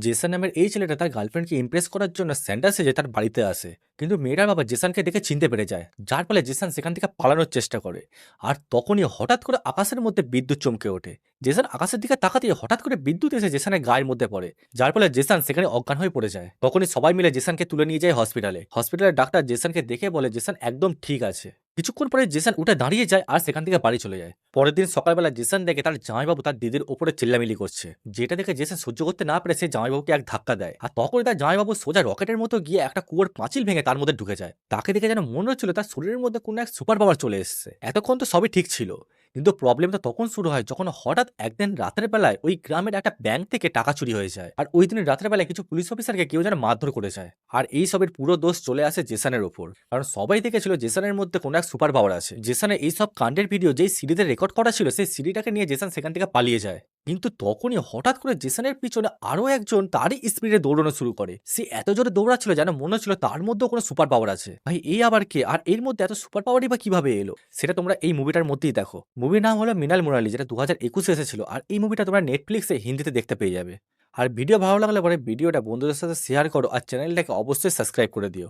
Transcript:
Jason নামের এই ছেলেটা তার গার্লফ্রেন্ডকে ইমপ্রেস করার জন্য স্যান্টা সেজে তার বাড়িতে আসে। কিন্তু মেয়েটার বাবা জেসনকে দেখে চিনতে পেরে যায়, যার ফলে জেসন সেখান থেকে পালানোর চেষ্টা করে। আর তখনই হঠাৎ করে আকাশের মধ্যে বিদ্যুৎ চমকে ওঠে। জেসন আকাশের দিকে তাকাতেই হঠাৎ করে বিদ্যুৎ এসে জেসনের গায়ের মধ্যে পড়ে, যার ফলে জেসন সেখানে অজ্ঞান হয়ে পড়ে যায়। তখনই সবাই মিলে জেসনকে তুলে নিয়ে যায় হসপিটালে। হসপিটালের ডাক্তার জেসনকে দেখে বলে জেসন একদম ঠিক আছে। কিছুক্ষণ পরে জেসন উঠে দাঁড়িয়ে যায় আর সেখান থেকে বাড়ি চলে যায়। পরের দিন সকালবেলা জেসন দেখে তার জামাইবাবু তার দিদির ওপরে চিল্লামিলি করছে, যেটা দেখে জেসন সহ্য করতে না পেরে সে জামাইবাবুকে এক ধাক্কা দেয়। আর তখনই তার জামাইবাবু সোজা রকেটের মতো গিয়ে একটা কুয়োর পাঁচিল ভেঙে তার মধ্যে ঢুকে যায়। তাকে দেখে যেন মনে হচ্ছিল তার শরীরের মধ্যে কোনো এক সুপার পাওয়ার চলে এসেছে। এতক্ষণ তো সবই ঠিক ছিল, কিন্তু প্রবলেমটা তখন শুরু হয় যখন হঠাৎ একদিন রাতের বেলায় ওই গ্রামের একটা ব্যাংক থেকে টাকা চুরি হয়ে যায়। আর ওই দিন রাতের বেলায় কিছু পুলিশ অফিসারকে কেউ যেন মারধর করে যায়। আর এই সবের পুরো দোষ চলে আসে জেসনের ওপর, কারণ সবাই দেখেছিল জেসনের মধ্যে কোনো এক সুপার পাওয়ার আছে। জেসনের এই সব কাণ্ডের ভিডিও যেই সিডিতে রেকর্ড করা ছিল, সেই সিডিটাকে নিয়ে জেসন সেখান থেকে পালিয়ে যায়। কিন্তু তখনই হঠাৎ করে জেসনের পিছনে আরো একজন তারই স্পিডে দৌড়ানো শুরু করে। সে এত জোরে দৌড়াচ্ছিল যেন মনে হচ্ছিল তার মধ্যেও কোনো সুপার পাওয়ার আছে। ভাই এই আবার কে, আর এর মধ্যে এত সুপার পাওয়ারই বা কিভাবে এলো, সেটা তোমরা এই মুভিটার মধ্যেই দেখো। মুভির নাম হলো মৃণাল মুরালি, যেটা 2021 এসেছিল। আর এই মুভিটা তোমরা নেটফ্লিক্সে হিন্দিতে দেখতে পেয়ে যাবে। আর ভিডিও ভালো লাগলে পরে ভিডিওটা বন্ধুদের সাথে শেয়ার করো, আর চ্যানেলটাকে অবশ্যই সাবস্ক্রাইব করে দিও।